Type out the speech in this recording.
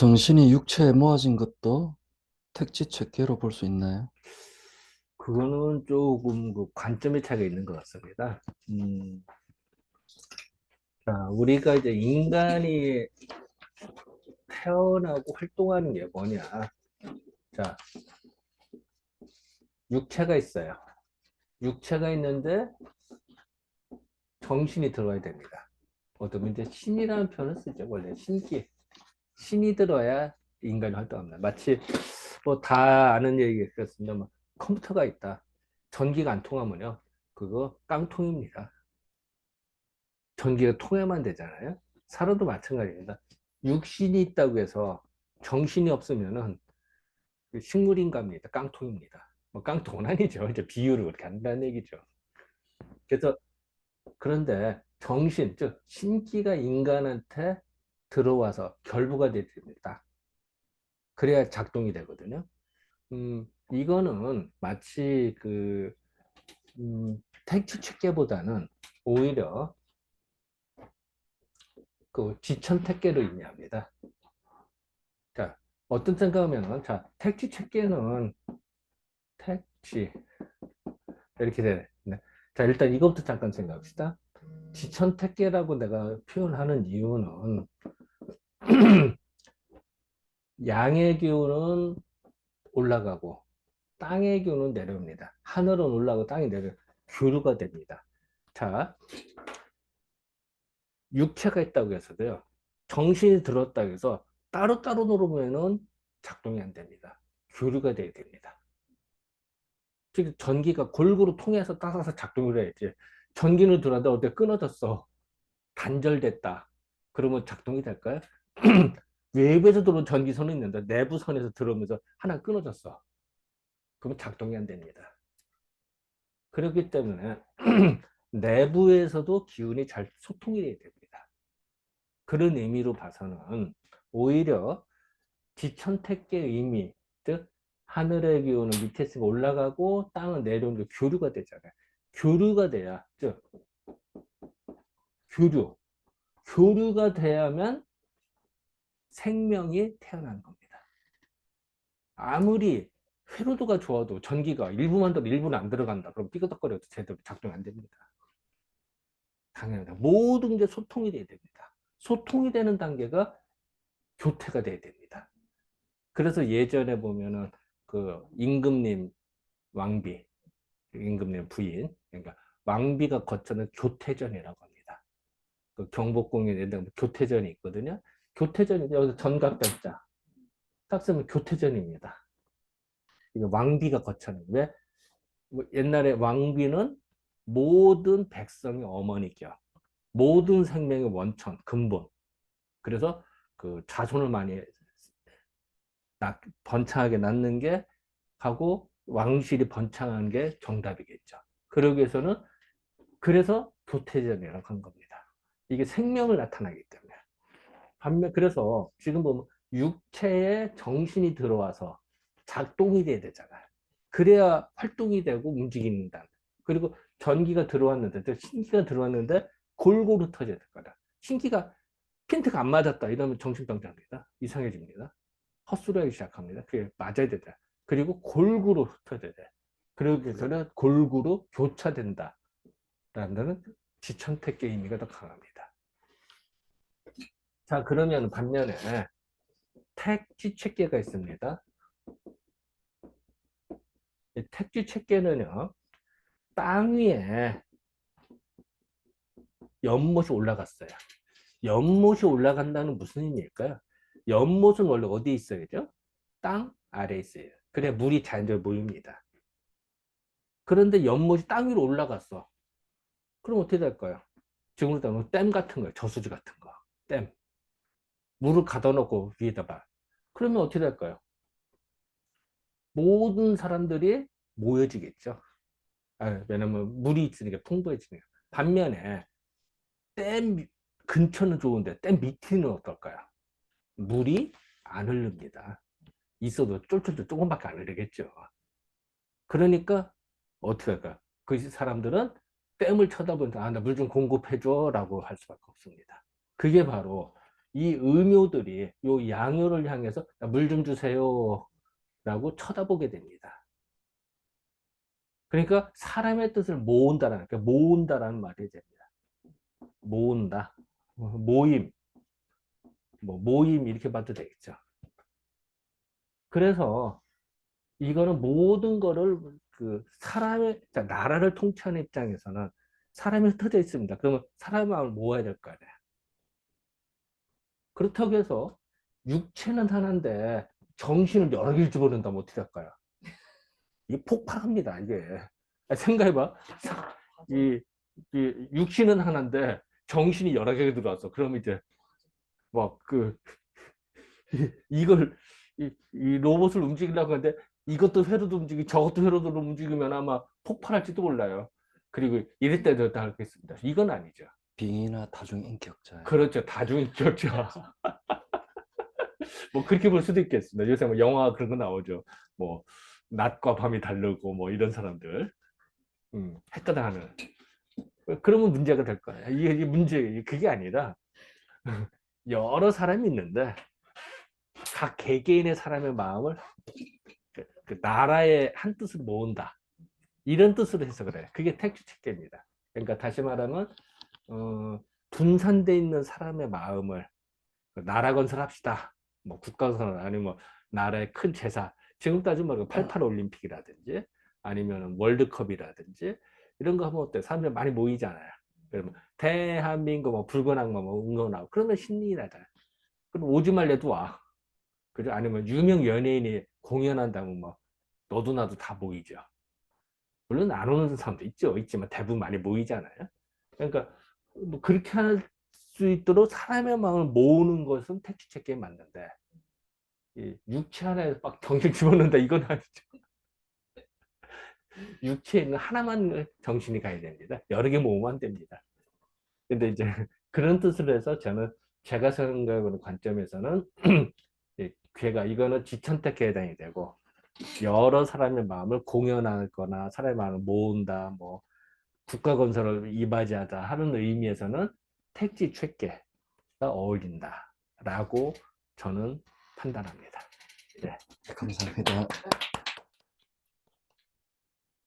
정신이 육체에 모아진 것도 택지체계로 볼 수 있나요? 그거는 조금 그 관점의 차이가 있는 것 같습니다. 자, 우리가 이제 인간이 태어나고 활동하는 게 뭐냐. 자, 육체가 있어요. 육체가 있는데 정신이 들어야 됩니다. 어쩌면 이제 신이라는 표현을 쓰죠. 원래 신기. 신이 들어야 인간이 활동합니다. 마치 뭐 다 아는 얘기겠습니다. 뭐 컴퓨터가 있다. 전기가 안 통하면요. 그거 깡통입니다. 전기가 통해만 되잖아요. 사람도 마찬가지입니다. 육신이 있다고 해서 정신이 없으면은 식물인갑니다. 깡통입니다. 뭐 깡통은 아니죠. 이제 비유를 그렇게 한다는 얘기죠. 그래서 그런데 정신, 즉 신기가 인간한테 들어와서 결부가 됩니다. 그래야 작동이 되거든요. 이거는 마치 택지 체계보다는 오히려 그 지천택계를 의미합니다. 자, 어떤 생각하면은, 자, 택지 체계는 택지, 이렇게 되네. 자, 일단 이것부터 잠깐 생각합시다. 지천택계라고 내가 표현하는 이유는, 양의 기운은 올라가고, 땅의 기운은 내려옵니다. 하늘은 올라가고 땅이 내려, 교류가 됩니다. 자, 육체가 있다고 해서도요, 정신이 들었다고 해서 따로따로 놓으면은 작동이 안 됩니다. 교류가 돼야 됩니다. 즉 전기가 골고루 통해서 따라서 작동을 해야지. 전기는 들어왔는데 어디 끊어졌어. 단절됐다. 그러면 작동이 될까요? 외부에서 들어온 전기선은 있는데 내부 선에서 들어오면서 하나 끊어졌어. 그러면 작동이 안 됩니다. 그렇기 때문에 내부에서도 기운이 잘 소통이 돼야 됩니다. 그런 의미로 봐서는 오히려 지천택계의 의미, 즉 하늘의 기운은 밑에서 올라가고 땅은 내려오는 게 교류가 되잖아요. 교류가 돼야, 즉 교류, 교류가 돼야만 생명이 태어나는 겁니다. 아무리 회로도가 좋아도 전기가 일부만 들어 일부는 안 들어간다. 그럼 삐그덕거려도 제대로 작동 안 됩니다. 당연합니다. 모든 게 소통이 돼야 됩니다. 소통이 되는 단계가 교태가 돼야 됩니다. 그래서 예전에 보면은 그 임금님 왕비, 임금님 부인, 그러니까 왕비가 거쳐는 교태전이라고 합니다. 그 경복궁에 교태전이 있거든요. 교태전이 여기서 전각전자 딱 쓰면 교태전입니다. 이거 왕비가 거쳐는 왜? 뭐 옛날에 왕비는 모든 백성의 어머니죠. 모든 생명의 원천, 근본. 그래서 그 자손을 많이 번창하게 낳는 게 하고 왕실이 번창한 게 정답이겠죠. 그러기 위해서는 그래서 교태전이라고 한 겁니다. 이게 생명을 나타나기 때문에. 반면 그래서 지금 보면 육체에 정신이 들어와서 작동이 돼야 되잖아요. 그래야 활동이 되고 움직인다. 그리고 전기가 들어왔는데, 신기가 들어왔는데 골고루 터져야 될 거다. 신기가 핀트가 안 맞았다 이러면 정신병자입니다. 이상해집니다. 헛소리하기 시작합니다. 그게 맞아야 된다. 그리고 골고루 흩어져야 돼. 그러기 위해서는 골고루 교차된다. 라는 지천택계 의미가 더 강합니다. 자, 그러면 반면에 택지 체계가 있습니다. 택지 체계는요, 땅 위에 연못이 올라갔어요. 연못이 올라간다는 무슨 의미일까요? 연못은 원래 어디에 있어야죠? 땅 아래에 있어요. 그래 물이 자연적으로 모입니다. 그런데 연못이 땅 위로 올라갔어. 그럼 어떻게 될까요? 지금으로 따면 댐 같은 거예요. 저수지 같은 거. 댐. 물을 가둬놓고 위에다 봐. 그러면 어떻게 될까요? 모든 사람들이 모여지겠죠. 아, 왜냐면 물이 있으니까 풍부해지니까. 반면에 댐 근처는 좋은데 댐 밑에는 어떨까요? 물이 안 흐릅니다. 있어도 쫄쫄쫄 조금밖에 안 흐르겠죠. 그러니까 어떻게 할까요? 그 사람들은 댐을 쳐다보니까 아, 나 물 좀 공급해줘 라고 할 수밖에 없습니다. 그게 바로 이 의묘들이 요 양요를 향해서 물 좀 주세요 라고 쳐다보게 됩니다. 그러니까 사람의 뜻을 모은다라는, 그러니까 모은다라는 말이 됩니다. 모은다. 모임. 뭐 모임 이렇게 봐도 되겠죠. 그래서 이거는 모든 거를 그 사람의, 자, 나라를 통치하는 입장에서는 사람이 흩어져 있습니다. 그러면 사람의 마음을 모아야 될 거 아니에요. 그렇다고 해서 육체는 하나인데 정신을 여러 개를 집어넣는다면 어떻게 할까요? 이게 폭발합니다, 이게. 생각해봐. 이 육신은 하나인데 정신이 여러 개가 들어왔어. 그러면 이제 막 이걸 이 로봇을 움직이려고 하는데 이것도 회로도 움직이고 저것도 회로도 움직이면 아마 폭발할지도 몰라요. 그리고 이럴 때도 다 하겠습니다. 이건 아니죠. 빙의나 다중인격자예요. 그렇죠. 다중인격자. 뭐 그렇게 볼 수도 있겠습니다. 요새 뭐 영화 그런 거 나오죠. 뭐 낮과 밤이 다르고 뭐 이런 사람들 헷가당하는. 그러면 문제가 될 거예요. 이게 문제, 그게 아니라 여러 사람이 있는데 각 개개인의 사람의 마음을 그 나라의 한 뜻으로 모은다. 이런 뜻으로 해서 그래요. 그게 택지체계입니다. 그러니까 다시 말하면 분산돼 있는 사람의 마음을 나라 건설합시다. 뭐 국가 건설 아니면 뭐 나라의 큰 제사. 지금 따지면 88 올림픽이라든지 아니면 월드컵이라든지 이런 거 하면 어때? 사람들 많이 모이잖아요. 그러면 대한민국 뭐 붉은 악마 뭐 응원하고 그러면 신이 나잖아요. 그럼 오지 말래도 와. 그죠? 아니면 유명 연예인이 공연한다면 뭐 너도 나도 다 모이죠. 물론 안 오는 사람도 있죠. 있지만 대부분 많이 모이잖아요. 그러니까 뭐 그렇게 할 수 있도록 사람의 마음을 모으는 것은 택지체계에 맞는데 이 육체 하나에 막 정신 집어넣는다 이건 아니죠. 육체에 있는 하나만 정신이 가야 됩니다. 여러 개 모으면 안 됩니다. 근데 이제 그런 뜻으로 해서 저는 제가 생각하는 관점에서는 괴가 이거는 지천택에 해당이 되고 여러 사람의 마음을 공연하거나 사람의 마음을 모은다 뭐 국가 건설을 이바지하다 하는 의미에서는 택지체계가 어울린다라고 저는 판단합니다. 네. 감사합니다.